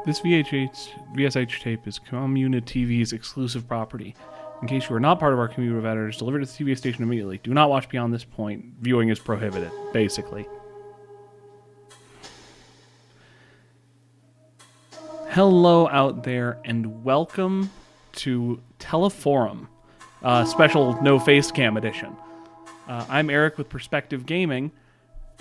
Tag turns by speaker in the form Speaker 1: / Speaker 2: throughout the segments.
Speaker 1: This VSH tape is Communa TV's exclusive property. In case you are not part of our community of editors, deliver it to the TV station immediately. Do not watch beyond this point. Viewing is prohibited, basically. Hello out there, and welcome to Teleforum, special no face cam edition. I'm Eric with Perspective Gaming,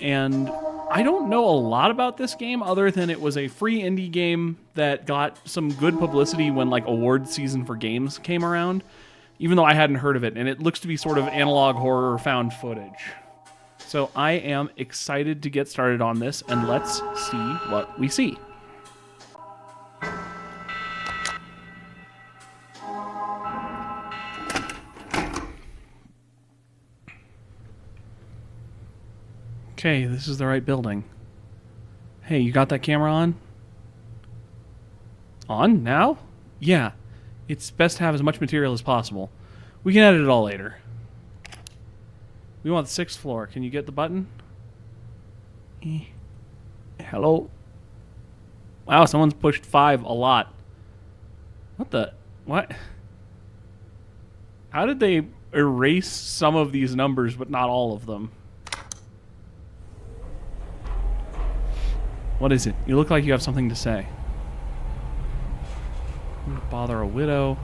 Speaker 1: and I don't know a lot about this game other than it was a free indie game that got some good publicity when like award season for games came around, even though I hadn't heard of it, and it looks to be sort of analog horror found footage. So I am excited to get started on this, and let's see what we see. Okay, this is the right building. Hey, you got that camera on? On now? Yeah. It's best to have as much material as possible. We can edit it all later. We want the 6th floor. Can you get the button? Hello? Wow, someone's pushed 5 a lot. What the? What? How did they erase some of these numbers but not all of them? What is it? You look like you have something to say. Bother a widow.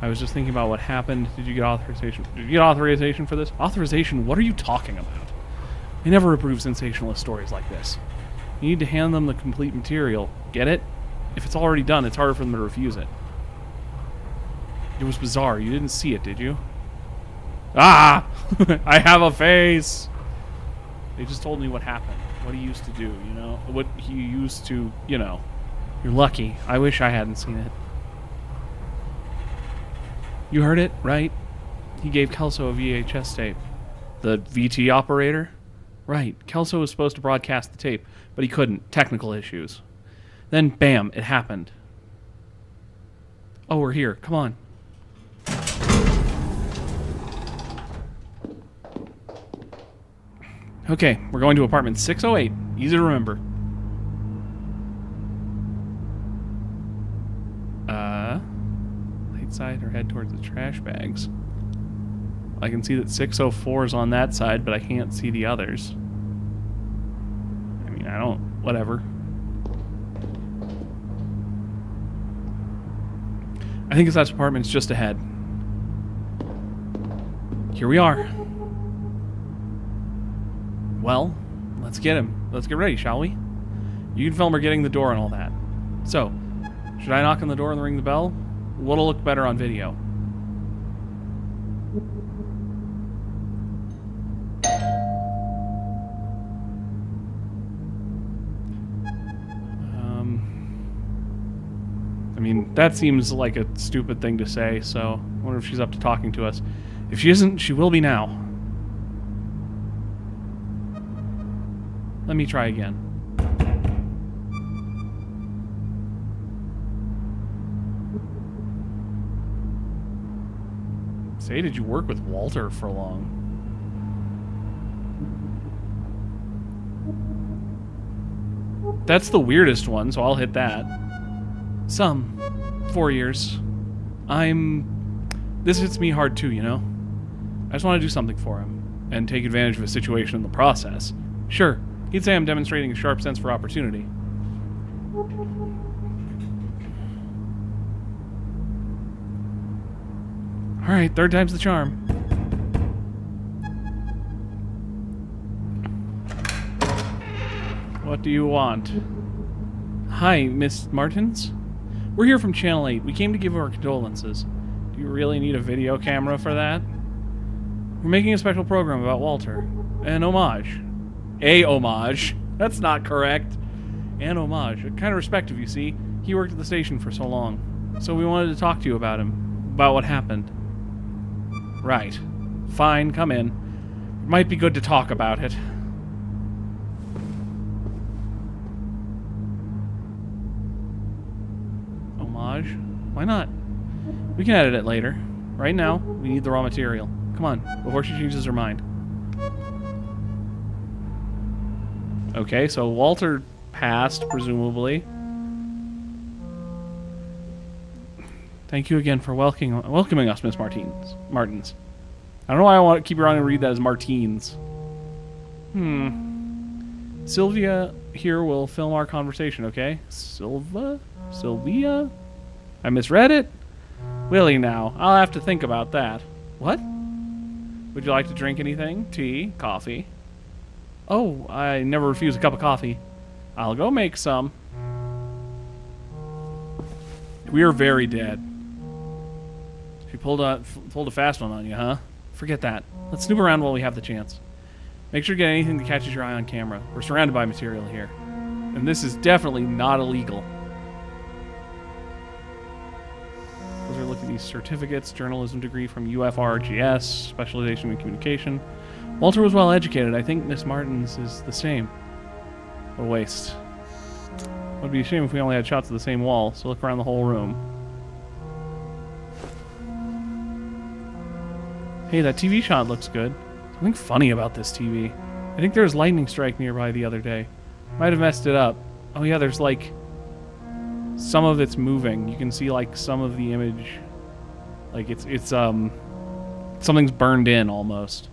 Speaker 1: I was just thinking about what happened. Did you get authorization? Did you get authorization for this? Authorization? What are you talking about? I never approve sensationalist stories like this. You need to hand them the complete material. Get it? If it's already done, it's harder for them to refuse it. It was bizarre. You didn't see it, did you? Ah! I have a face! They just told me what happened. What he used to do, you know? What he used to, you know. You're lucky. I wish I hadn't seen it. You heard it, right? He gave Kelso a VHS tape. The VT operator? Right. Kelso was supposed to broadcast the tape, but he couldn't. Technical issues. Then, bam, it happened. Oh, we're here. Come on. Okay, we're going to apartment 608. Easy to remember. Right side or head towards the trash bags. I can see that 604 is on that side, but I can't see the others. I mean, I don't... whatever. I think that apartment's just ahead. Here we are. Well, let's get him. Let's get ready, shall we? You can film her getting the door and all that. So, should I knock on the door and ring the bell? What'll look better on video? I mean, that seems like a stupid thing to say, so I wonder if she's up to talking to us. If she isn't, she will be now. Let me try again. Say, did you work with Walter for long? That's the weirdest one, so I'll hit that. 4 years. This hits me hard too, you know? I just want to do something for him, and take advantage of a situation in the process. Sure. He'd say I'm demonstrating a sharp sense for opportunity. Alright, 3rd time's the charm. What do you want? Hi, Miss Martins? We're here from Channel 8. We came to give our condolences. Do you really need a video camera for that? We're making a special program about Walter. An homage. A homage. That's not correct. An homage. A kind of respect, you see. He worked at the station for so long. So we wanted to talk to you about him. About what happened. Right. Fine, come in. It might be good to talk about it. Homage? Why not? We can edit it later. Right now, we need the raw material. Come on, before she changes her mind. Okay, so Walter passed, presumably. Thank you again for welcoming us, Miss Martins. I don't know why I want to keep around and read that as Martines. Sylvia here will film our conversation, okay? Sylvia? I misread it? Willie now. I'll have to think about that. What? Would you like to drink anything? Tea? Coffee? Oh, I never refuse a cup of coffee. I'll go make some. We are very dead. She pulled a fast one on you, huh? Forget that. Let's snoop around while we have the chance. Make sure to get anything that catches your eye on camera. We're surrounded by material here. And this is definitely not illegal. Those are looking at these certificates, journalism degree from UFRGS, specialization in communication. Walter was well educated. I think Miss Martins is the same. What a waste. Would be a shame if we only had shots of the same wall, so look around the whole room. Hey, that TV shot looks good. Something funny about this TV. I think there was lightning strike nearby the other day. Might have messed it up. Oh yeah, there's like some of it's moving. You can see like some of the image. Like it's something's burned in almost.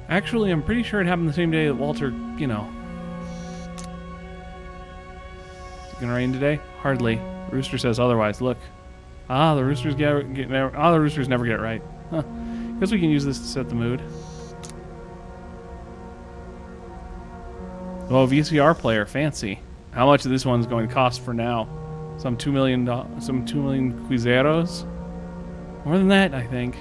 Speaker 1: Actually, I'm pretty sure it happened the same day that Walter, you know. Is it gonna rain today? Hardly. Rooster says otherwise. Look. The roosters the roosters never get it right. Huh. Guess we can use this to set the mood. Oh, VCR player, fancy. How much of this one's going to cost for now? Some $2 million Quizeros? More than that, I think.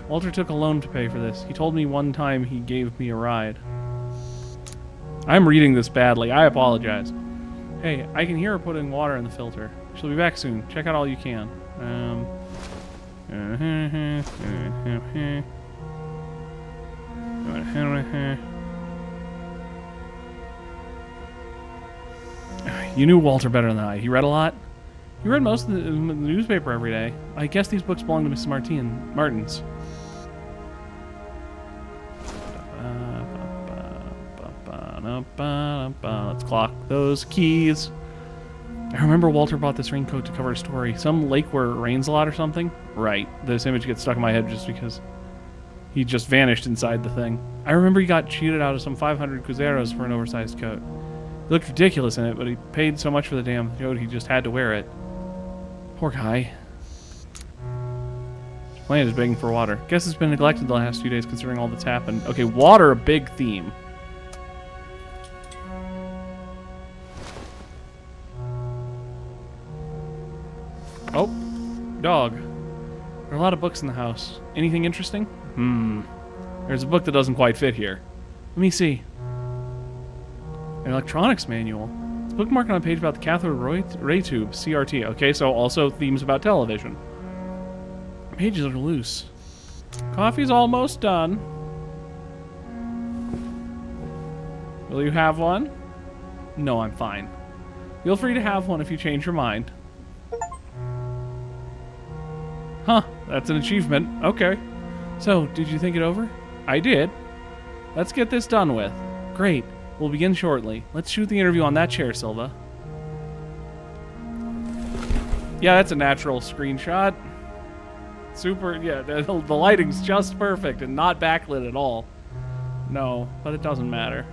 Speaker 1: Walter took a loan to pay for this. He told me one time he gave me a ride. I'm reading this badly. I apologize. Hey, I can hear her putting water in the filter. She'll be back soon. Check out all you can. You knew Walter better than I. He read a lot? He read most of the newspaper every day. I guess these books belong to Mrs. Martins. Let's clock those keys. I remember Walter bought this raincoat to cover a story. Some lake where it rains a lot or something? Right. This image gets stuck in my head just because he just vanished inside the thing. I remember he got cheated out of some 500 Quizeros for an oversized coat. He looked ridiculous in it, but he paid so much for the damn coat he just had to wear it. Poor guy. His plant is begging for water. Guess it's been neglected the last few days considering all that's happened. Okay, water, a big theme. Oh, dog. There are a lot of books in the house. Anything interesting? There's a book that doesn't quite fit here. Let me see. An electronics manual. It's bookmarked on a page about the cathode ray tube, CRT. Okay, so also themes about television. Pages are loose. Coffee's almost done. Will you have one? No, I'm fine. Feel free to have one if you change your mind. Huh, that's an achievement. Okay. So, did you think it over? I did. Let's get this done with. Great. We'll begin shortly. Let's shoot the interview on that chair, Silva. Yeah, that's a natural screenshot. Super, yeah, the lighting's just perfect and not backlit at all. No, but it doesn't matter.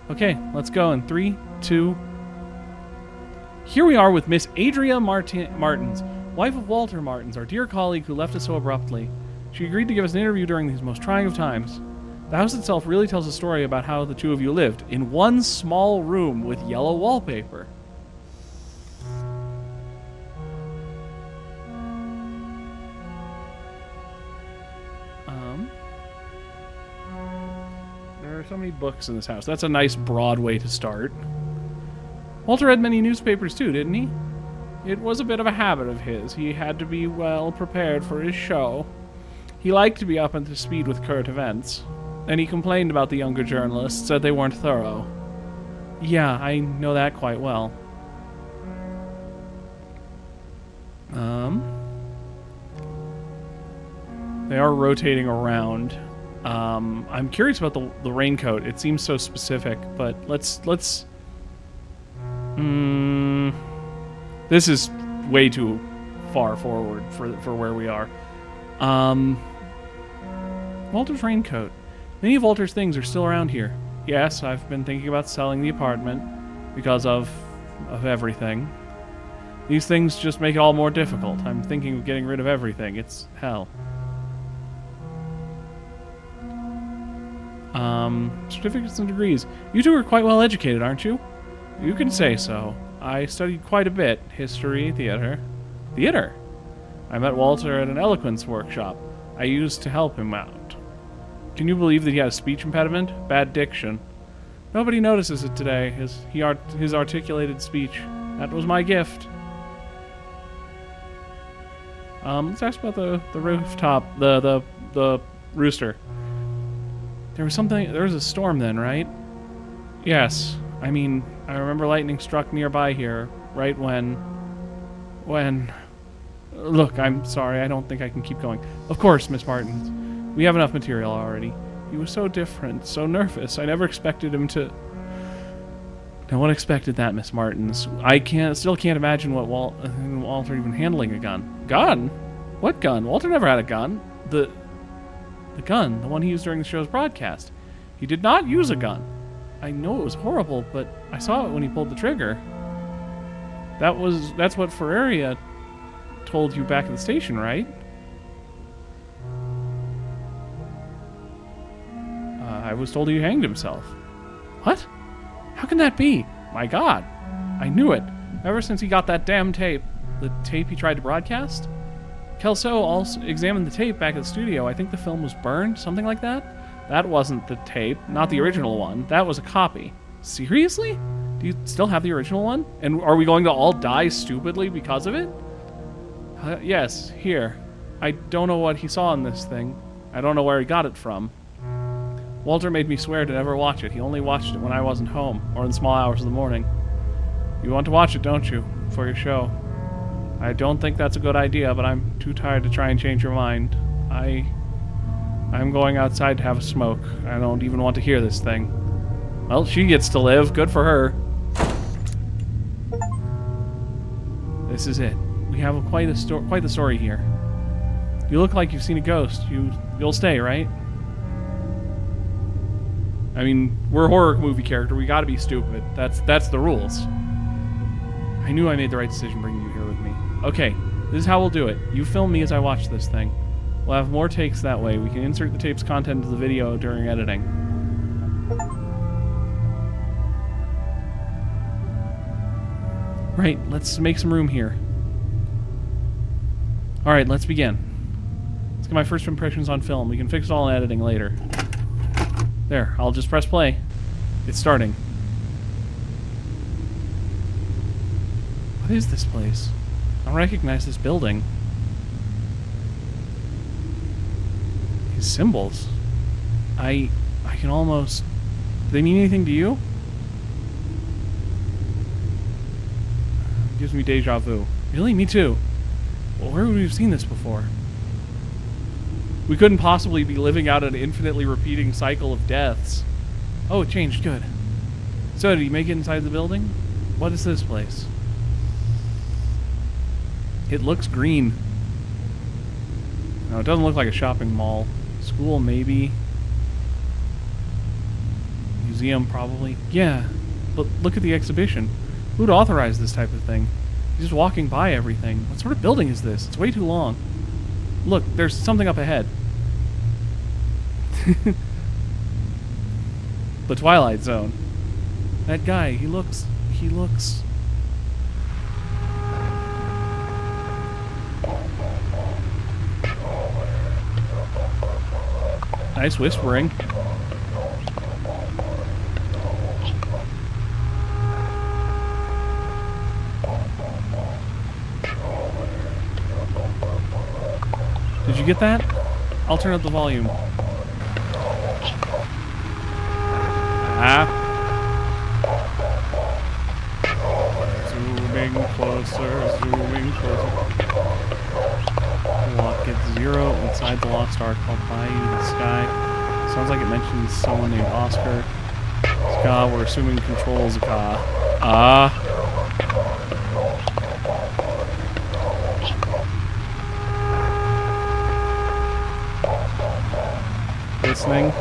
Speaker 1: Okay, let's go in 3, 2... Here we are with Miss Adria Martins, wife of Walter Martins, our dear colleague who left us so abruptly. She agreed to give us an interview during these most trying of times. The house itself really tells a story about how the two of you lived in one small room with yellow wallpaper. There are so many books in this house. That's a nice broad way to start. Walter had many newspapers too, didn't he? It was a bit of a habit of his. He had to be well prepared for his show. He liked to be up to speed with current events. And he complained about the younger journalists, said they weren't thorough. Yeah, I know that quite well. They are rotating around. I'm curious about the raincoat. It seems so specific, but let's this is way too far forward for where we are. Walter's raincoat. Many of Walter's things are still around here. Yes, I've been thinking about selling the apartment because of everything. These things just make it all more difficult. I'm thinking of getting rid of everything. It's hell. Certificates and degrees. You two are quite well educated, aren't you? You can say so. I studied quite a bit. History, theater. Theater? I met Walter at an eloquence workshop. I used to help him out. Can you believe that he had a speech impediment? Bad diction. Nobody notices it today. His articulated speech. That was my gift. Let's ask about the rooftop, the rooster. There was a storm then, right? Yes. I mean, I remember lightning struck nearby here, right when... Look, I'm sorry, I don't think I can keep going. Of course, Miss Martins. We have enough material already. He was so different, so nervous. I never expected him to... No one expected that, Miss Martins. I still can't imagine what Walter even handling a gun. Gun? What gun? Walter never had a gun. The gun, the one he used during the show's broadcast. He did not use a gun. I know it was horrible, but I saw it when he pulled the trigger. That's what Ferreria told you back at the station, right? I was told he hanged himself. What? How can that be? My God. I knew it. Ever since he got that damn tape. The tape he tried to broadcast? Kelso also examined the tape back at the studio. I think the film was burned, something like that? That wasn't the tape, not the original one. That was a copy. Seriously? Do you still have the original one? And are we going to all die stupidly because of it? Yes, here. I don't know what he saw in this thing. I don't know where he got it from. Walter made me swear to never watch it. He only watched it when I wasn't home, or in the small hours of the morning. You want to watch it, don't you? For your show. I don't think that's a good idea, but I'm too tired to try and change your mind. I'm going outside to have a smoke. I don't even want to hear this thing. Well, she gets to live. Good for her. This is it. We have quite the story here. You look like you've seen a ghost. You'll stay, right? I mean, we're a horror movie character. We gotta be stupid. That's the rules. I knew I made the right decision bringing you here with me. Okay, this is how we'll do it. You film me as I watch this thing. We'll have more takes that way. We can insert the tape's content into the video during editing. Right, let's make some room here. Alright, let's begin. Let's get my first impressions on film. We can fix it all in editing later. There, I'll just press play. It's starting. What is this place? I don't recognize this building. These symbols. I can almost... Do they mean anything to you? Gives me deja vu. Really? Me too. Well, where would we have seen this before? We couldn't possibly be living out an infinitely repeating cycle of deaths. Oh, it changed. Good. So, did he make it inside the building? What is this place? It looks green. No, it doesn't look like a shopping mall. School, maybe. Museum, probably. Yeah, but look at the exhibition. Who'd authorize this type of thing? He's just walking by everything. What sort of building is this? It's way too long. Look, there's something up ahead. The Twilight Zone. That guy, he looks... Nice whispering. Did you get that? I'll turn up the volume. Zooming closer, zooming closer. Lock at 0 inside the lost ark called By You in the Sky. Sounds like it mentions someone named Oscar. Ska, we're assuming controls Ska. listening.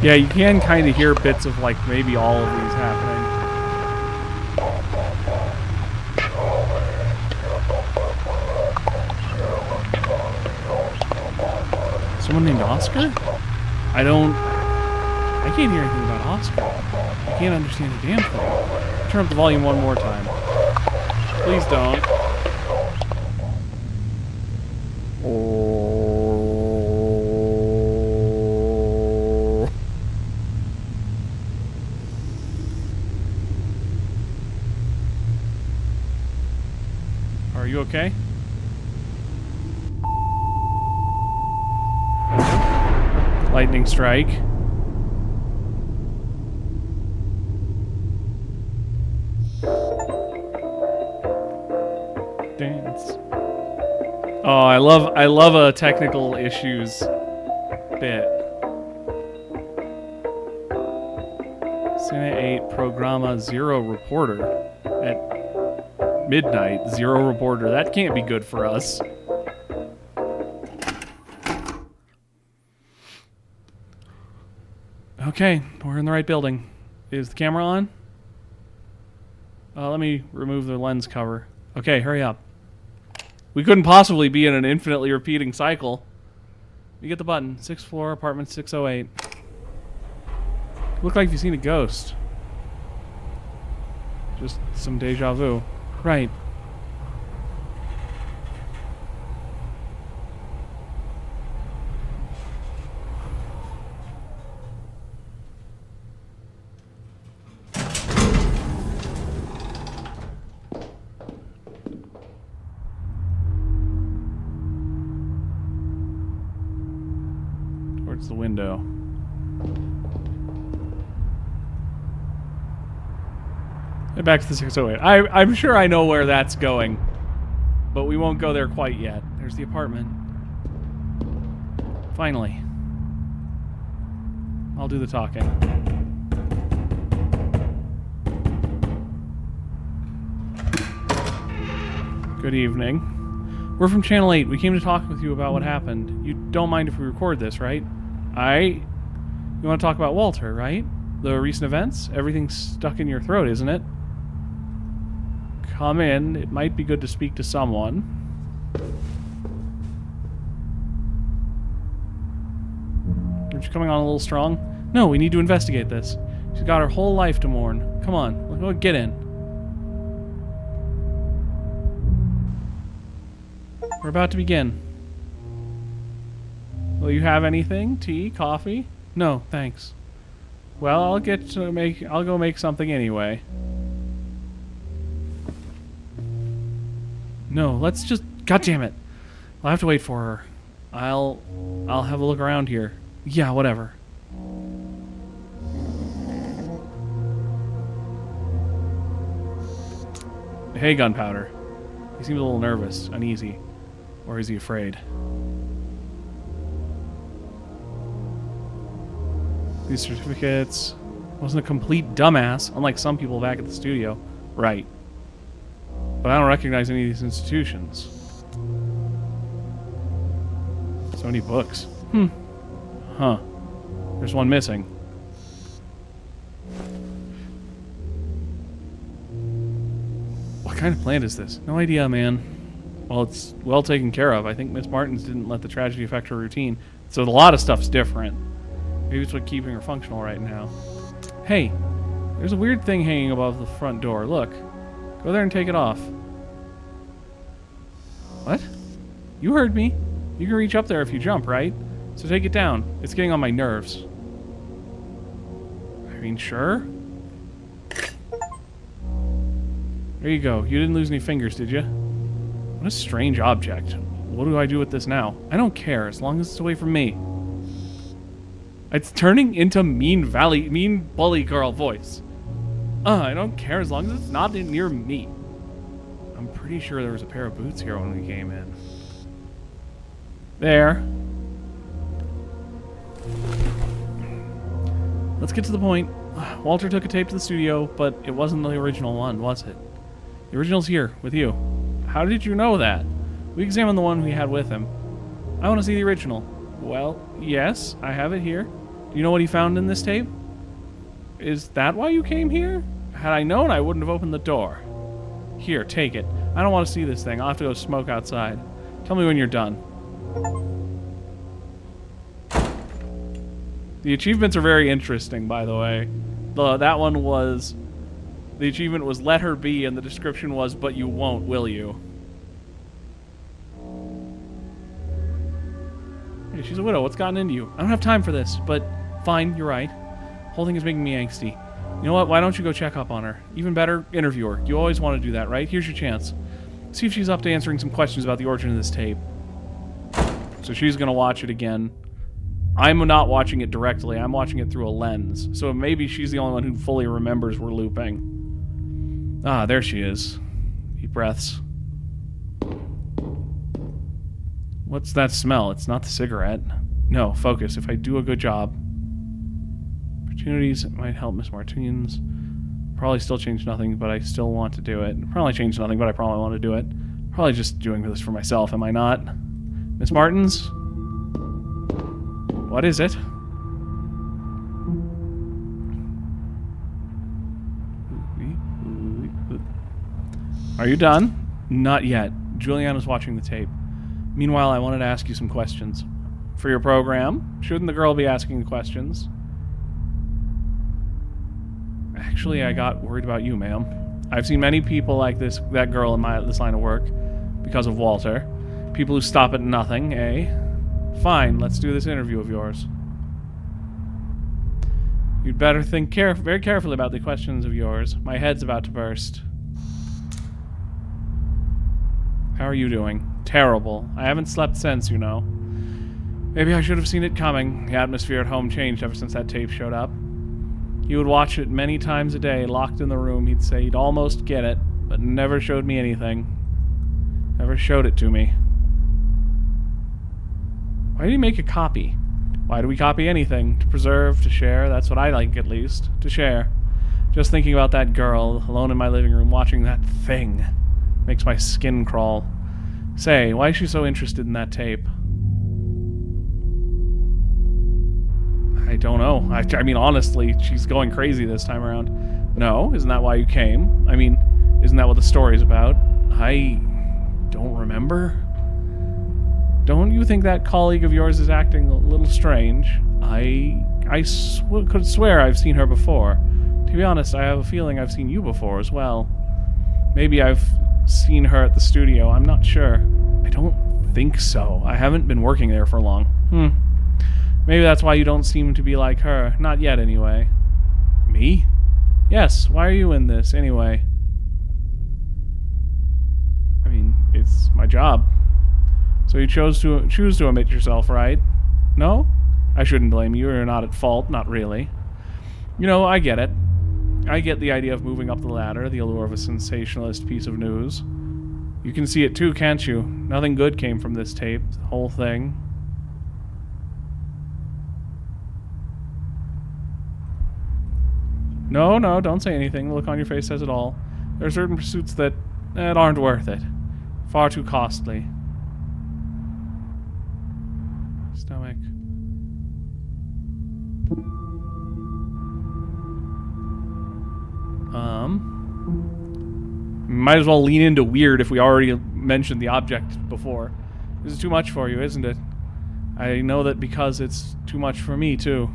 Speaker 1: Yeah, you can kind of hear bits of, like, maybe all of these happening. Someone named Oscar? I can't hear anything about Oscar. I can't understand a damn thing. Turn up the volume one more time. Please don't. Are you okay? Lightning strike. Dance. Oh, I love a technical issues bit. Santa 8 Programa 0 reporter at midnight. 0 reporter. That can't be good for us. Okay, we're in the right building. Is the camera on? Let me remove the lens cover. Okay, hurry up. We couldn't possibly be in an infinitely repeating cycle. You get the button. 6th floor, apartment 608. Look like you've seen a ghost. Just some deja vu. Right. Towards the window. Head back to the 608. I'm sure I know where that's going, but we won't go there quite yet. There's the apartment. Finally. I'll do the talking. Good evening. We're from Channel 8. We came to talk with you about what happened. You don't mind if we record this, right? You want to talk about Walter, right? The recent events? Everything's stuck in your throat, isn't it? Come in. It might be good to speak to someone. Aren't you coming on a little strong? No, we need to investigate this. She's got her whole life to mourn. Come on, get in. We're about to begin. Will you have anything? Tea? Coffee? No, thanks. Well, I'll go make something anyway. No, let's just... God damn it. I'll have to wait for her. I'll have a look around here. Yeah, whatever. Hey, Gunpowder. He seems a little nervous, uneasy. Or is he afraid? These certificates... Wasn't a complete dumbass, unlike some people back at the studio. Right. But I don't recognize any of these institutions. So many books. Huh. There's one missing. What kind of plant is this? No idea, man. Well, it's well taken care of. I think Miss Martins didn't let the tragedy affect her routine. So a lot of stuff's different. Maybe it's what's keeping her functional right now. Hey, there's a weird thing hanging above the front door. Look. Go there and take it off. What? You heard me. You can reach up there if you jump, right? So take it down. It's getting on my nerves. I mean, sure. There you go. You didn't lose any fingers, did you? What a strange object. What do I do with this now? I don't care, as long as it's away from me. It's turning into mean bully girl voice. I don't care as long as it's not near me. I'm pretty sure there was a pair of boots here when we came in. There. Let's get to the point. Walter took a tape to the studio, but it wasn't the original one, was it? The original's here, with you. How did you know that? We examined the one we had with him. I want to see the original. Well, yes, I have it here. Do you know what he found in this tape? Is that why you came here? Had I known, I wouldn't have opened the door. Here, take it. I don't want to see this thing. I'll have to go smoke outside. Tell me when you're done. The achievements are very interesting, by the way. That one was... The achievement was let her be, and the description was, but you won't, will you? Hey, she's a widow. What's gotten into you? I don't have time for this, but fine, you're right. Whole thing is making me angsty. You know what? Why don't you go check up on her? Even better, interview her. You always want to do that, right? Here's your chance. See if she's up to answering some questions about the origin of this tape. So she's going to watch it again. I'm not watching it directly. I'm watching it through a lens. So maybe she's the only one who fully remembers we're looping. Ah, there she is. Deep breaths. What's that smell? It's not the cigarette. No, focus. If I do a good job. Opportunities might help Miss Martinez. Probably still change nothing, but I still want to do it. Probably change nothing, but I probably want to do it. Probably just doing this for myself, am I not? Miss Martins? What is it? Are you done? Not yet. Juliana's watching the tape. Meanwhile, I wanted to ask you some questions. For your program, shouldn't the girl be asking the questions? Actually, I got worried about you, ma'am. I've seen many people like that girl in this line of work because of Walter. People who stop at nothing, eh? Fine, let's do this interview of yours. You'd better think very carefully about the questions of yours. My head's about to burst. How are you doing? Terrible. I haven't slept since, you know. Maybe I should have seen it coming. The atmosphere at home changed ever since that tape showed up. He would watch it many times a day, locked in the room. He'd say he'd almost get it, but never showed me anything. Never showed it to me. Why did he make a copy? Why do we copy anything? To preserve, to share? That's what I like, at least. To share. Just thinking about that girl, alone in my living room, watching that thing, makes my skin crawl. Say, why is she so interested in that tape? I don't know. I mean, honestly, she's going crazy this time around. No? Isn't that why you came? I mean, isn't that what the story's about? I don't remember. Don't you think that colleague of yours is acting a little strange? I could swear I've seen her before. To be honest, I have a feeling I've seen you before as well. Maybe I've seen her at the studio. I'm not sure. I don't think so. I haven't been working there for long. Maybe that's why you don't seem to be like her. Not yet, anyway. Me? Yes, why are you in this, anyway? I mean, it's my job. So you choose to omit yourself, right? No? I shouldn't blame you. You're not at fault. Not really. You know, I get it. I get the idea of moving up the ladder, the allure of a sensationalist piece of news. You can see it too, can't you? Nothing good came from this tape. The whole thing. No, don't say anything. The look on your face says it all. There are certain pursuits that aren't worth it. Far too costly. Stomach. Might as well lean into weird if we already mentioned the object before. This is too much for you, isn't it? I know that because it's too much for me, too.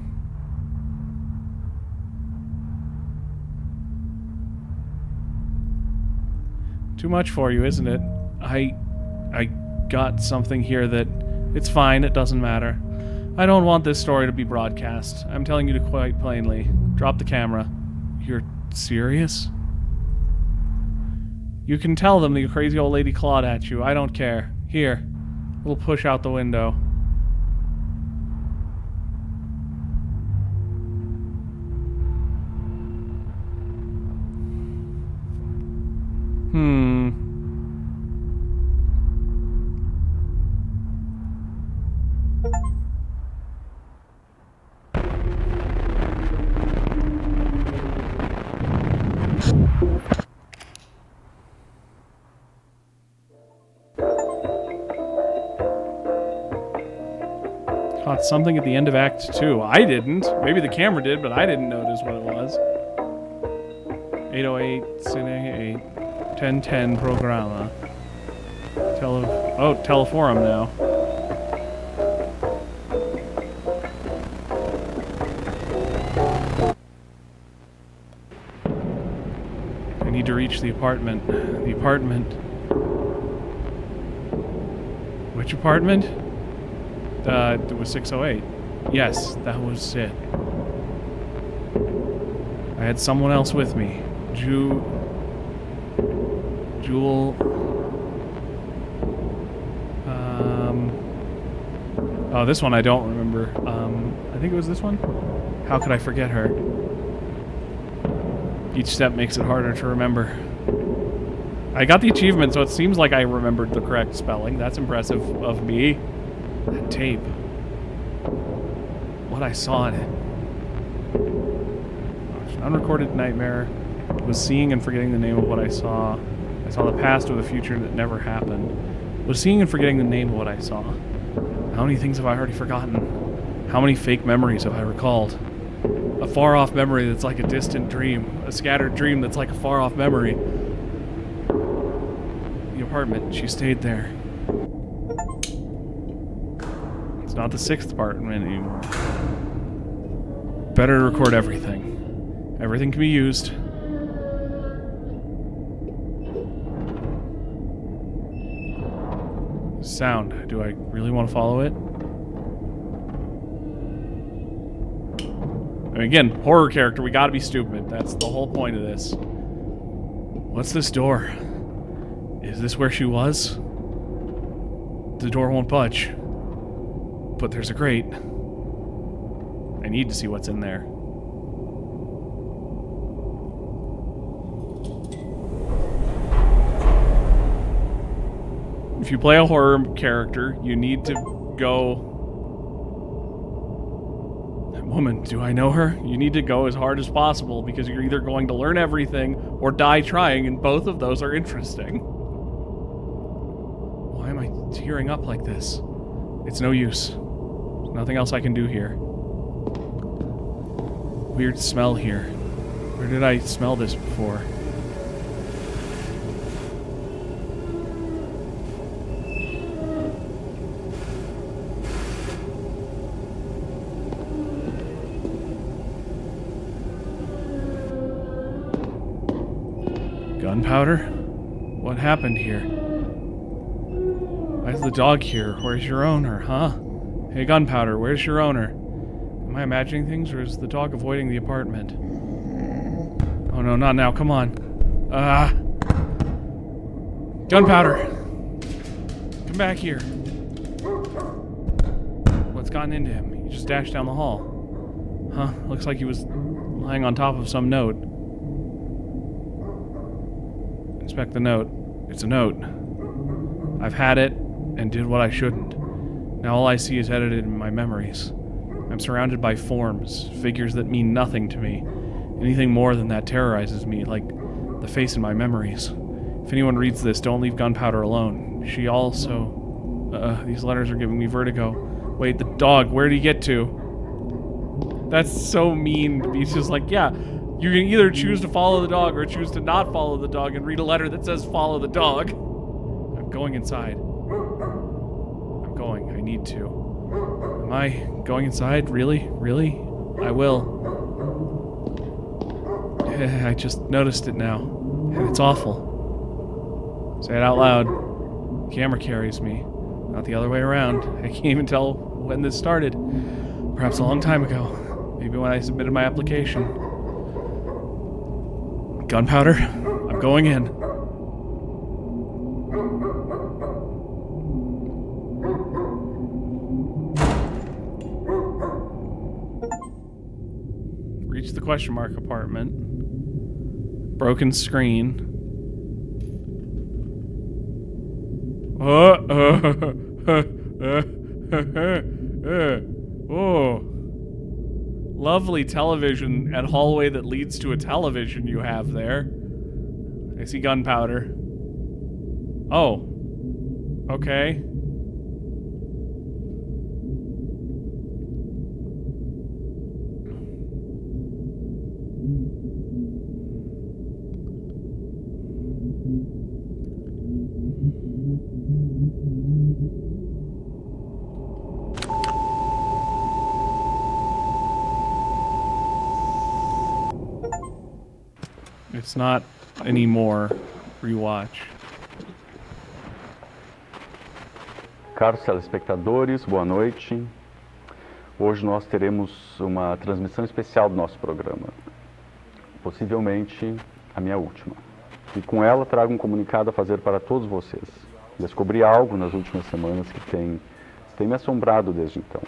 Speaker 1: Too much for you, isn't it? I got something here that... It's fine, it doesn't matter. I don't want this story to be broadcast. I'm telling you quite plainly. Drop the camera. You're serious? You can tell them the crazy old lady clawed at you. I don't care. Here. We'll push out the window. Caught something at the end of Act 2. I didn't. Maybe the camera did, but I didn't notice what it was. 808 Cine 1010 Programa. Teleforum now. I need to reach the apartment. The apartment. Which apartment? It was 608. Yes, that was it. I had someone else with me. Jewel. Oh, this one I don't remember. I think it was this one? How could I forget her? Each step makes it harder to remember. I got the achievement, so it seems like I remembered the correct spelling. That's impressive of me. That tape. What I saw in it. An unrecorded nightmare. Was seeing and forgetting the name of what I saw. I saw the past or the future that never happened. Was seeing and forgetting the name of what I saw. How many things have I already forgotten? How many fake memories have I recalled? A far-off memory that's like a distant dream. A scattered dream that's like a far-off memory. The apartment. She stayed there. It's not the 6th apartment anymore. Better to record everything. Everything can be used. Sound. Do I really want to follow it? And again, horror character, we gotta be stupid. That's the whole point of this. What's this door? Is this where she was? The door won't budge. But there's a grate. I need to see what's in there. If you play a horror character, you need to go... That woman, do I know her? You need to go as hard as possible because you're either going to learn everything or die trying, and both of those are interesting. Why am I tearing up like this? It's no use. There's nothing else I can do here. Weird smell here. Where did I smell this before? Gunpowder? What happened here? Why is the dog here? Where's your owner, huh? Hey, Gunpowder, where's your owner? Am I imagining things, or is the dog avoiding the apartment? Oh no, not now, come on. Gunpowder! Come back here. What's gotten into him? He just dashed down the hall. Huh, looks like he was lying on top of some note. Inspect the note. It's a note. I've had it and did what I shouldn't. Now all I see is edited in my memories. I'm surrounded by forms, figures that mean nothing to me. Anything more than that terrorizes me, like the face in my memories. If anyone reads this, don't leave Gunpowder alone. She also... these letters are giving me vertigo. Wait, the dog, where did he get to? That's so mean to be just like, yeah, you can either choose to follow the dog or choose to not follow the dog and read a letter that says follow the dog. I'm going inside. I'm going. I need to. Am I going inside? Really? Really? I will. I just noticed it now. And it's awful. Say it out loud. The camera carries me. Not the other way around. I can't even tell when this started. Perhaps a long time ago. Maybe when I submitted my application. Gunpowder, I'm going in. Reach the question mark apartment. Broken screen. Oh. Lovely television and hallway that leads to a television you have there. I see gunpowder. Oh. Okay. It's not anymore. Rewatch.
Speaker 2: Caros telespectadores, boa noite. Hoje nós teremos uma transmissão especial do nosso programa. Possivelmente a minha última. E com ela trago um comunicado a fazer para todos vocês. Descobri algo nas últimas semanas que tem me assombrado desde então.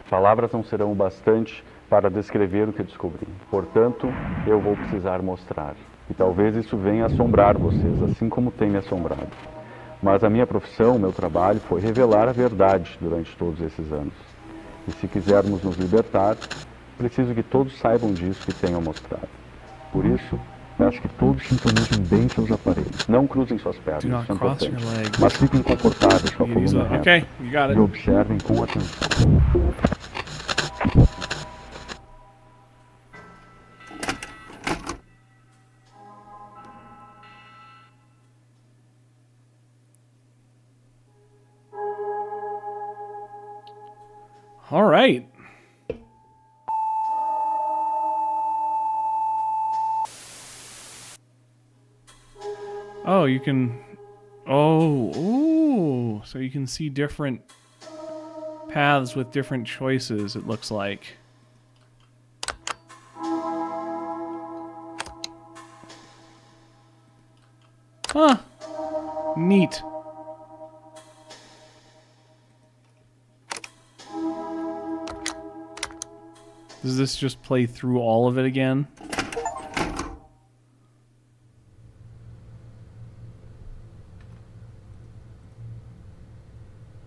Speaker 2: Palavras não serão o bastante para descrever o que descobri. Portanto, eu vou precisar mostrar. E talvez isso venha assombrar vocês, assim como tem me assombrado. Mas a minha profissão, o meu trabalho, foi revelar a verdade durante todos esses anos. E se quisermos nos libertar, preciso que todos saibam disso que tenho a mostrar. Por isso, peço que todos sintonizem bem seus aparelhos. Não cruzem suas pernas, isso é importante. Mas fiquem confortáveis com a coluna reta.
Speaker 1: Okay, you got it.
Speaker 2: E observem com atenção.
Speaker 1: All right. Oh, you can... Oh, ooh. So you can see different paths with different choices, it looks like. Huh. Neat. Does this just play through all of it again?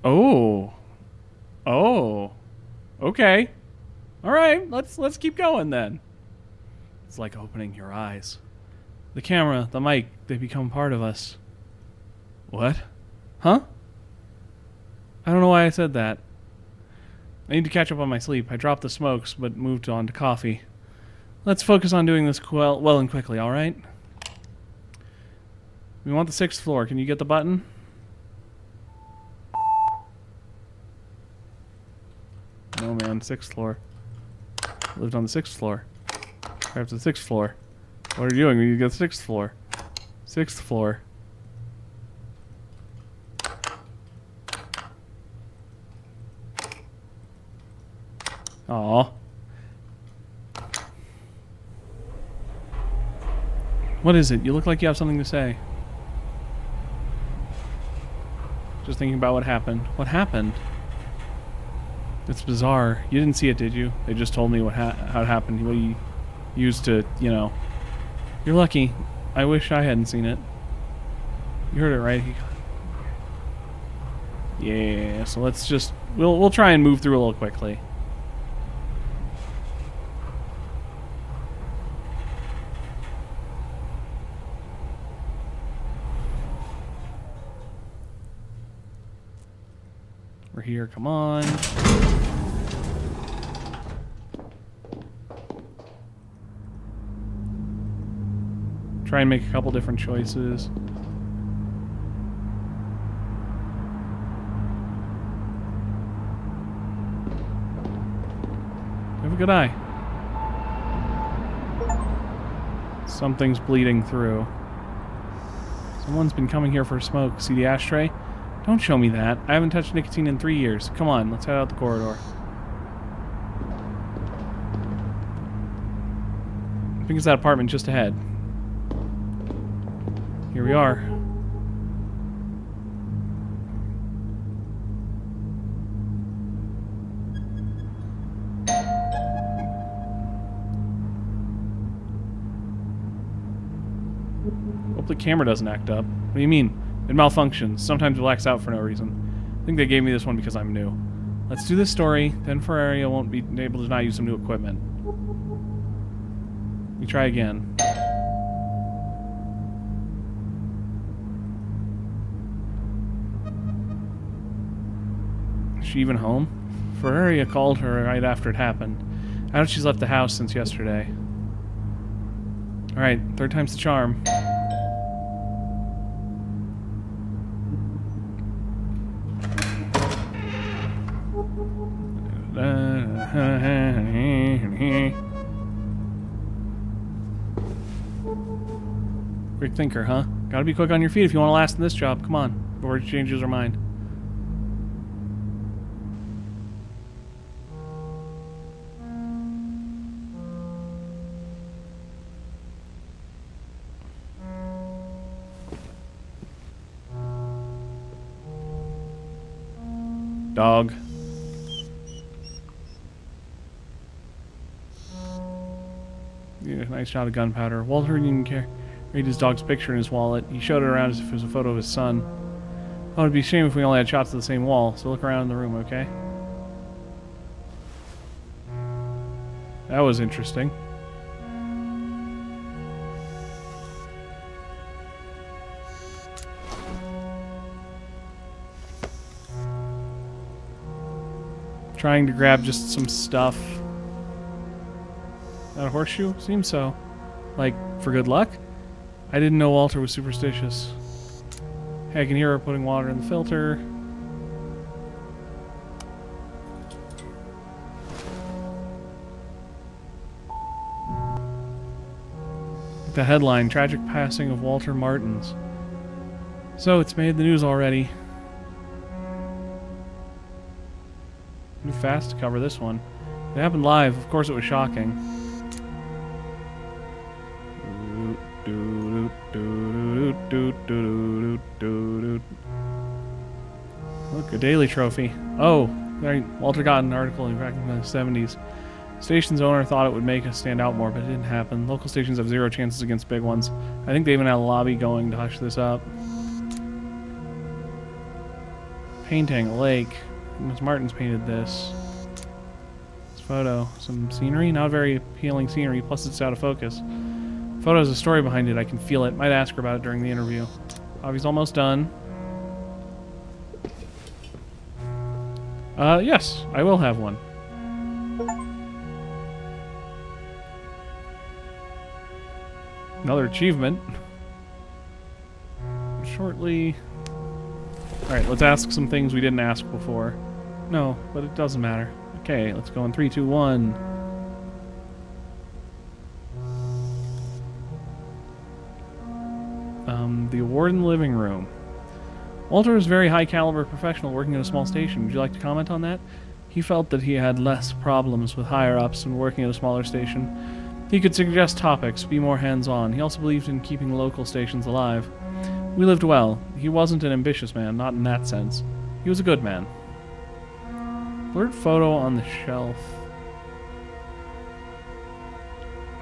Speaker 1: Oh. Oh. Okay. All right, let's keep going then. It's like opening your eyes. The camera, the mic, they become part of us. What? Huh? I don't know why I said that. I need to catch up on my sleep. I dropped the smokes, but moved on to coffee. Let's focus on doing this well and quickly, alright? We want the 6th floor. Can you get the button? No, man. 6th floor. Lived on the 6th floor. Right up to the 6th floor. What are you doing? We need to get the 6th floor. 6th floor. Aw. What is it? You look like you have something to say. Just thinking about what happened. What happened? It's bizarre. You didn't see it, did you? They just told me how it happened. What you used to, you know. You're lucky. I wish I hadn't seen it. You heard it, right? Yeah, so let's just... We'll try and move through a little quickly. We're here, come on. Try and make a couple different choices. You have a good eye. Something's bleeding through. Someone's been coming here for a smoke. See the ashtray? Don't show me that. I haven't touched nicotine in 3 years. Come on, let's head out the corridor. I think it's that apartment just ahead. Here we are. Hope the camera doesn't act up. What do you mean? It malfunctions. Sometimes it blacks out for no reason. I think they gave me this one because I'm new. Let's do this story, then Ferraria won't be able to not use some new equipment. We try again. she even home? Ferreria called her right after it happened. I doubt she's left the house since yesterday. Alright, third time's the charm. Quick thinker, huh? Gotta be quick on your feet if you want to last in this job. Come on, before she changes her mind. Dog. Yeah, nice shot of gunpowder. Walter didn't care. Read his dog's picture in his wallet. He showed it around as if it was a photo of his son. Oh, it'd be a shame if we only had shots of the same wall, so look around the room, okay? That was interesting. Trying to grab just some stuff. That a horseshoe? Seems so. Like, for good luck? I didn't know Walter was superstitious. Hey, I can hear her putting water in the filter. The headline, Tragic Passing of Walter Martins. So, it's made the news already. Too fast to cover this one. It happened live. Of course it was shocking. Look, a daily trophy. Oh, right. Walter got an article back in the 70s. Station's owner thought it would make us stand out more, but it didn't happen. Local stations have zero chances against big ones. I think they even had a lobby going to hush this up. Painting, a lake. Ms. Martins painted this. This photo. Some scenery? Not very appealing scenery, plus it's out of focus. Photo has a story behind it. I can feel it. Might ask her about it during the interview. Hobby's almost done. Yes, I will have one. Another achievement. Shortly. Alright, let's ask some things we didn't ask before. No, but it doesn't matter. Okay, let's go in 3, 2, 1. The award in the living room. Walter is a very high caliber professional working at a small station. Would you like to comment on that? He felt that he had less problems with higher ups when working at a smaller station. He could suggest topics, be more hands-on. He also believed in keeping local stations alive. We lived well. He wasn't an ambitious man, not in that sense. He was a good man. Blurred photo on the shelf.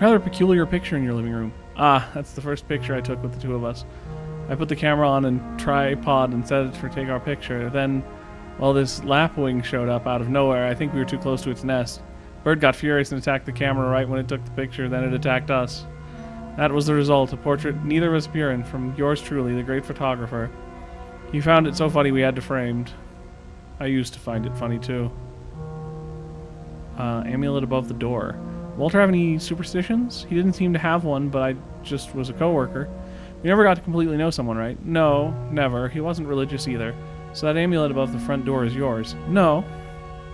Speaker 1: Rather peculiar picture in your living room. Ah, that's the first picture I took with the two of us. I put the camera on a tripod and set it for take our picture. Then, well, this lapwing showed up out of nowhere. I think we were too close to its nest. Bird got furious and attacked the camera right when it took the picture. Then it attacked us. That was the result. A portrait neither of us appear in, from yours truly, the great photographer. He found it so funny we had to framed. I used to find it funny too. Amulet above the door. Walter have any superstitions? He didn't seem to have one, but I just was a coworker. We never got to completely know someone, right? No, never. He wasn't religious either. So that amulet above the front door is yours? No.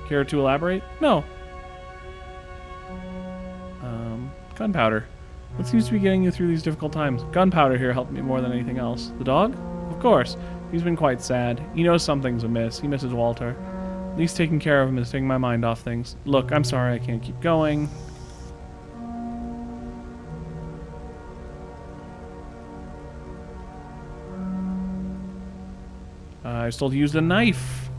Speaker 1: Care to elaborate? No. Gunpowder. What seems to be getting you through these difficult times? Gunpowder here helped me more than anything else. The dog? Of course. He's been quite sad. He knows something's amiss. He misses Walter. At least taking care of him is taking my mind off things. Look, I'm sorry I can't keep going. I was told he used a knife.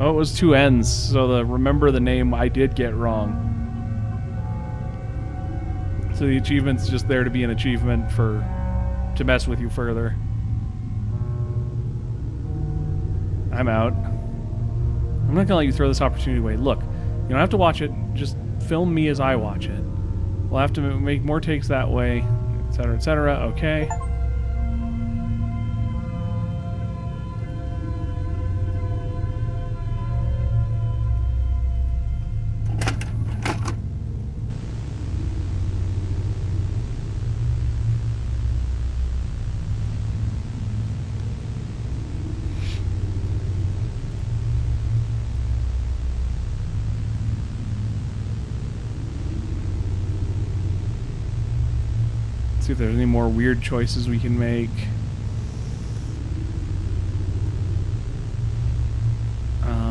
Speaker 1: Oh, it was two N's, so the remember the name I did get wrong. So the achievement's just there to be an achievement to mess with you further. I'm out. I'm not gonna let you throw this opportunity away. Look, you don't have to watch it. Just film me as I watch it. We'll have to make more takes that way, etc., etc. Okay. See if there's any more weird choices we can make.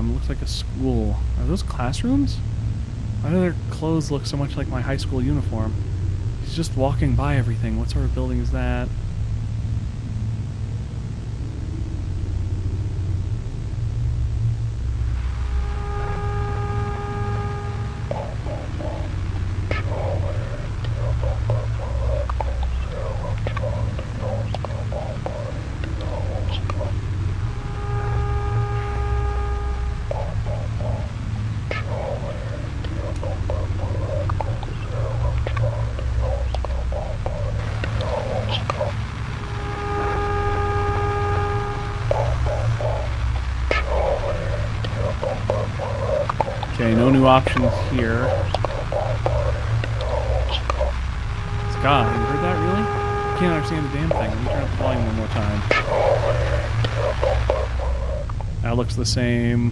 Speaker 1: Looks like a school. Are those classrooms? Why do their clothes look so much like my high school uniform? He's just walking by everything. What sort of building is that? Okay, no new options here. Scott, you heard that really? I can't understand the damn thing. Let me turn up the volume one more time. That looks the same.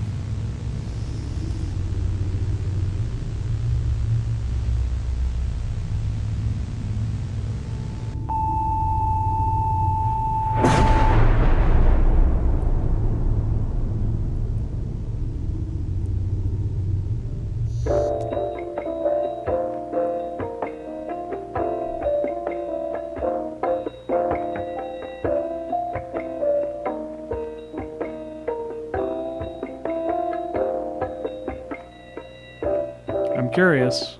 Speaker 1: I'm curious.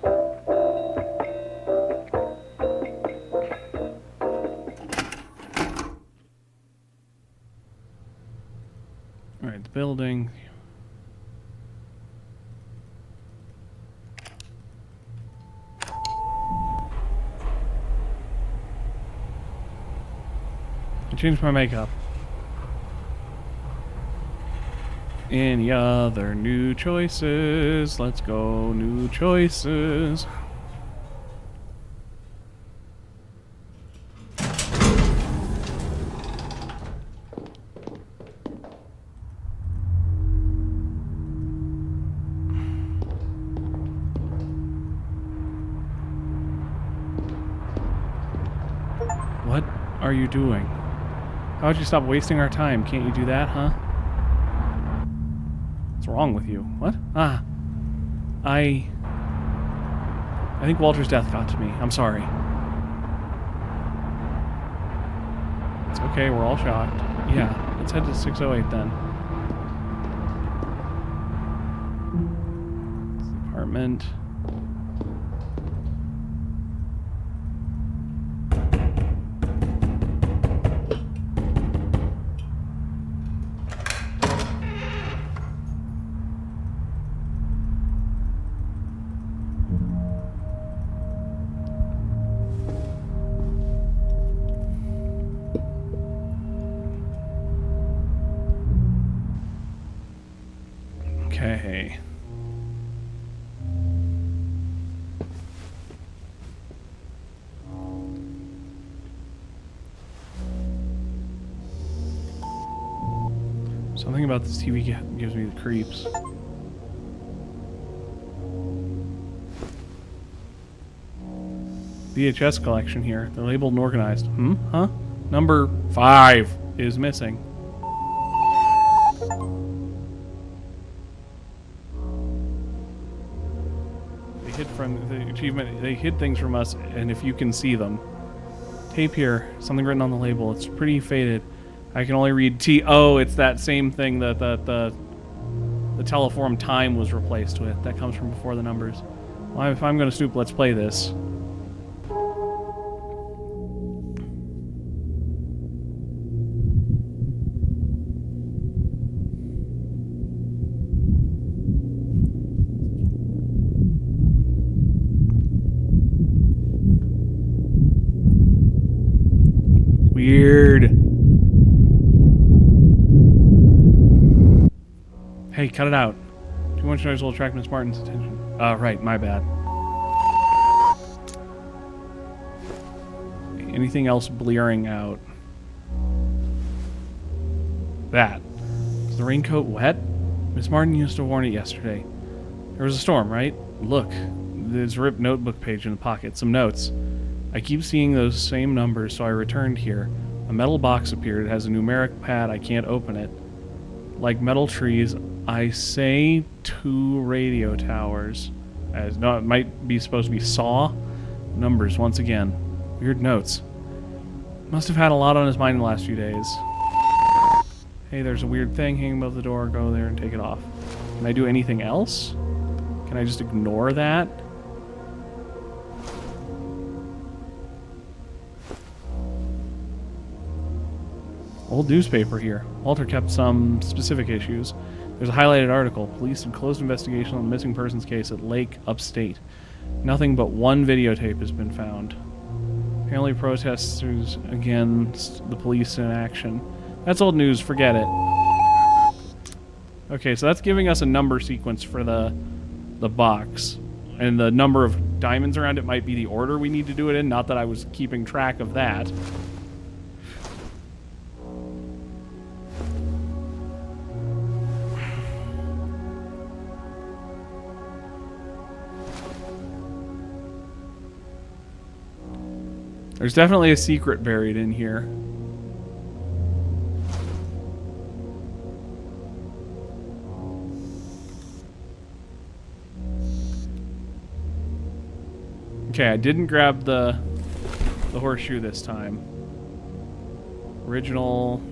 Speaker 1: Alright, the building. I changed my makeup. Any other new choices? Let's go, new choices. What are you doing? How would you stop wasting our time? Can't you do that, huh? What's wrong with you? What? Ah. I think Walter's death got to me. I'm sorry. It's okay, we're all shocked. Yeah, let's head to 608 then. It's the apartment. Okay. Something about this TV gives me the creeps. VHS collection here. They're labeled and organized. Huh? Number 5 is missing. They hid from the achievement. They hid things from us, and if you can see them. Tape here. Something written on the label. It's pretty faded. I can only read T. Oh, it's that same thing that the Teleforum time was replaced with. That comes from before the numbers. Well, if I'm going to snoop, let's play this. Weird. Hey, cut it out. Too much noise will attract Miss Martin's attention. Right, my bad. Anything else blearing out? That. Is the raincoat wet? Miss Martin used to warn it yesterday. There was a storm, right? Look, there's a ripped notebook page in the pocket. Some notes. I keep seeing those same numbers, so I returned here. A metal box appeared. It has a numeric pad. I can't open it. Like metal trees, I say 2 radio towers. As no, it might be supposed to be saw. Numbers once again. Weird notes. Must have had a lot on his mind the last few days. Hey, there's a weird thing hanging above the door. Go there and take it off. Can I do anything else? Can I just ignore that? Old newspaper here. Walter kept some specific issues. There's a highlighted article. Police had closed investigation on the missing persons case at Lake Upstate. Nothing but one videotape has been found. Apparently protesters against the police in action. That's old news. Forget it. Okay, so that's giving us a number sequence for the box. And the number of diamonds around it might be the order we need to do it in. Not that I was keeping track of that. There's definitely a secret buried in here. Okay, I didn't grab the horseshoe this time. Original.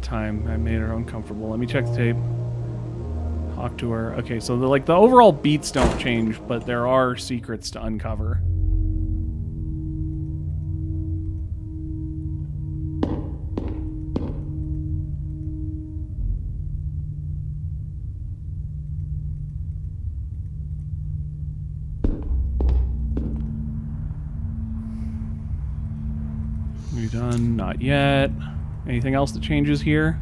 Speaker 1: Time. I made her uncomfortable. Let me check the tape. Talk to her. Okay, so the overall beats don't change, but there are secrets to uncover. We done? Not yet. Anything else that changes here?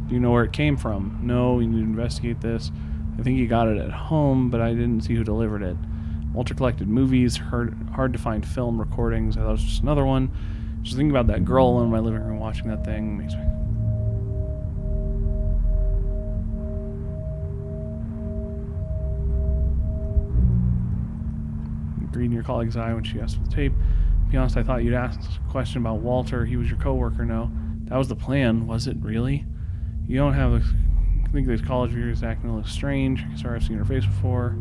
Speaker 1: Do you know where it came from? No, we need to investigate this. I think you got it at home, but I didn't see who delivered it. Walter collected movies, hard to find film recordings. I thought it was just another one. Just thinking about that girl in my living room watching that thing makes me... Reading your colleague's eye when she asked for the tape. To be honest, I thought you'd ask a question about Walter. He was your coworker, no? That was the plan, was it? Really? You don't have a... I think this college year is acting a little strange. Sorry, I've seen her face before.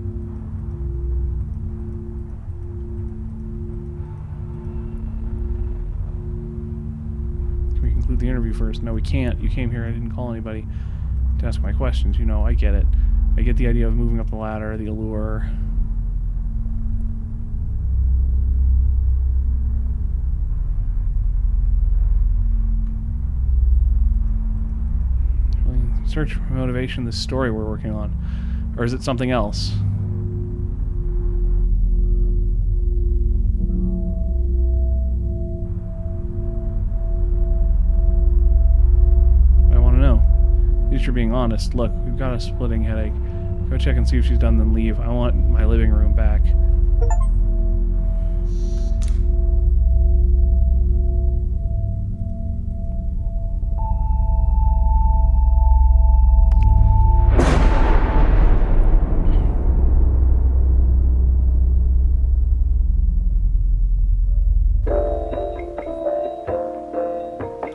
Speaker 1: The interview first. No, we can't. You came here. I didn't call anybody to ask my questions. You know, I get it. I get the idea of moving up the ladder, the allure. Search for motivation, this story we're working on. Or is it something else? At least you're being honest. Look, we've got a splitting headache. Go check and see if she's done, then leave. I want my living room back.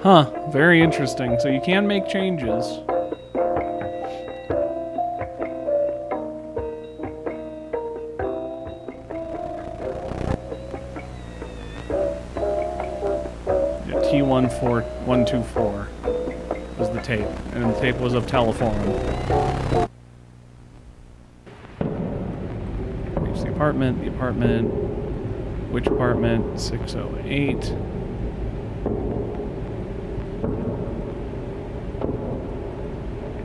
Speaker 1: Huh, very interesting. So you can make changes. T14124 was the tape, and the tape was of Teleforum. Reach the apartment, which apartment? 608.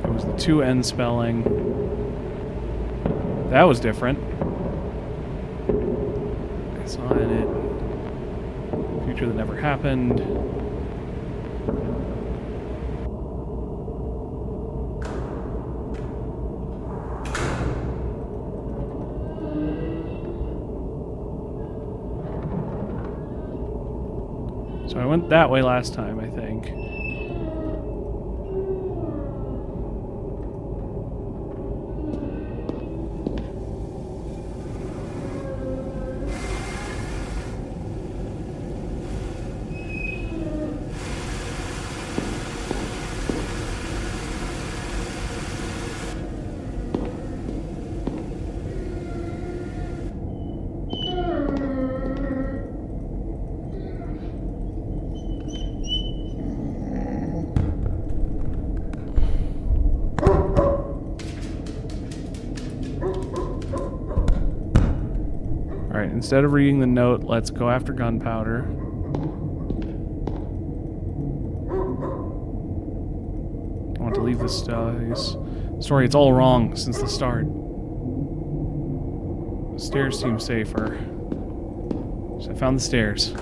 Speaker 1: It was the 2N spelling. That was different. I saw in it. Future that never happened. So I went that way last time, I think. Alright, instead of reading the note, let's go after gunpowder. I want to leave this story. It's all wrong since the start. The stairs seem safer. So I found the stairs.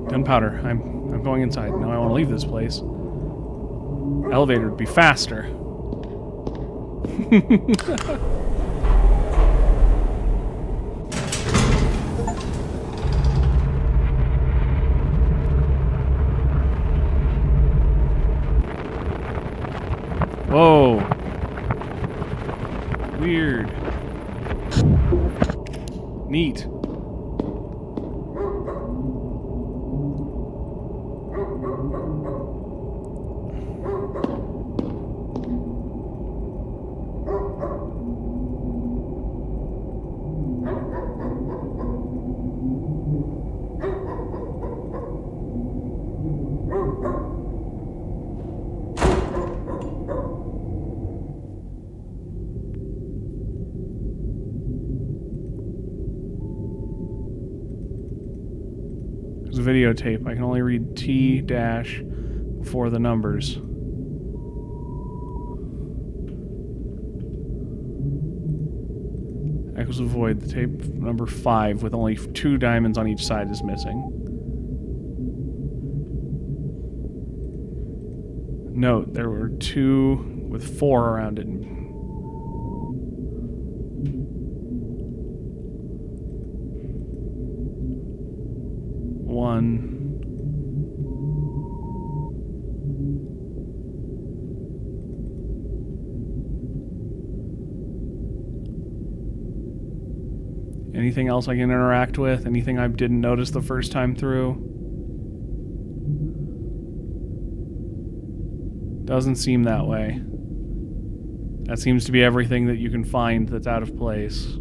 Speaker 1: Gunpowder. I'm going inside. No, I want to leave this place. Elevator would be faster. Whoa. Weird. Neat. There's a videotape. I can only read T dash before the numbers. Echoes of Void. The tape number 5 with only 2 diamonds on each side is missing. Note, there were 2 with 4 around it. One. Anything else I can interact with? Anything I didn't notice the first time through? Doesn't seem that way. That seems to be everything that you can find that's out of place.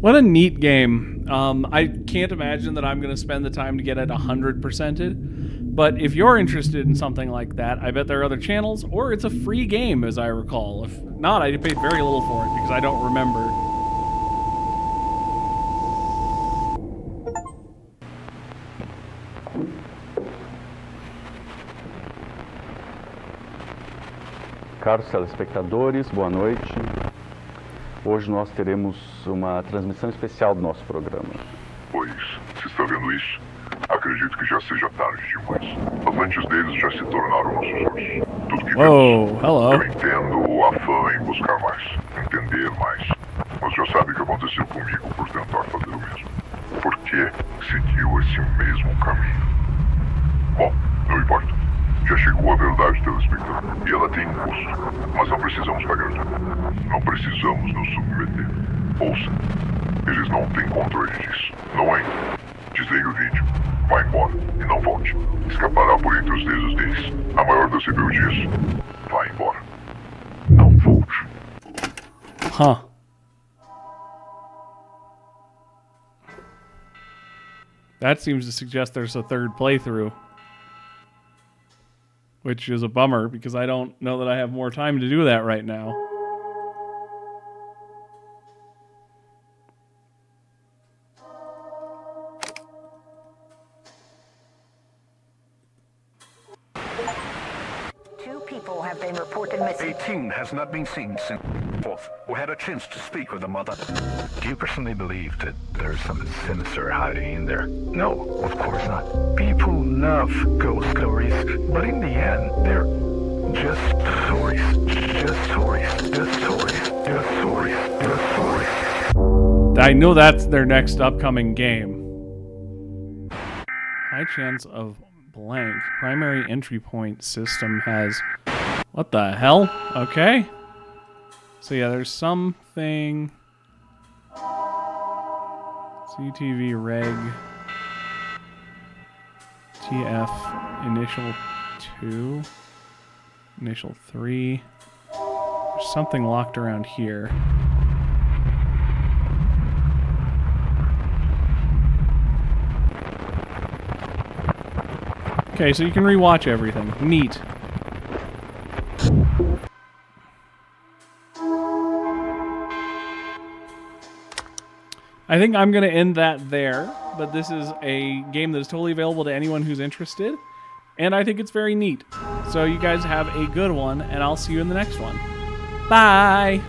Speaker 1: What a neat game. I can't imagine that I'm going to spend the time to get it 100%ed, but if you're interested in something like that, I bet there are other channels, or it's a free game, as I recall. If not, I paid very little for it, because I don't remember.
Speaker 2: Caros telespectadores, boa noite. Hoje nós teremos uma transmissão especial do nosso programa.
Speaker 3: Pois, se está vendo isso, acredito que já seja tarde demais. Avantes deles já se tornaram nossos olhos. Tudo que vemos, eu entendo o afã em buscar mais, entender mais. Mas já sabe o que aconteceu comigo por tentar fazer o mesmo. Por que seguiu esse mesmo caminho? Bom, não importa. Já chegou a verdade, telespectador. E ela tem um custo. Mas não precisamos pagar. Não precisamos nos submeter. Ouça. Eles não têm controle disso. Não ainda. Desligue o vídeo. Vá embora. E não volte. Escapará por entre os dedos deles. A maior das rebeldias. Vá embora. Não volte.
Speaker 1: Huh. That seems to suggest there's a third playthrough. Which is a bummer, because I don't know that I have more time to do that right now.
Speaker 4: Two people have been reported missing.
Speaker 5: 18 has not been seen since 4th. We had a chance to speak with the mother.
Speaker 6: Do you personally believe that there's something sinister hiding in there? No, of course not. People love ghost stories, but in the end, they're just stories. Just stories. Just stories. Just stories. Just stories.
Speaker 1: I know that's their next upcoming game. High chance of blank. Primary entry point system has... What the hell? Okay. So yeah, there's something... CTV reg... TF initial 2... Initial 3... There's something locked around here. Okay, so you can rewatch everything. Neat. I think I'm going to end that there, but this is a game that is totally available to anyone who's interested, and I think it's very neat. So you guys have a good one, and I'll see you in the next one. Bye!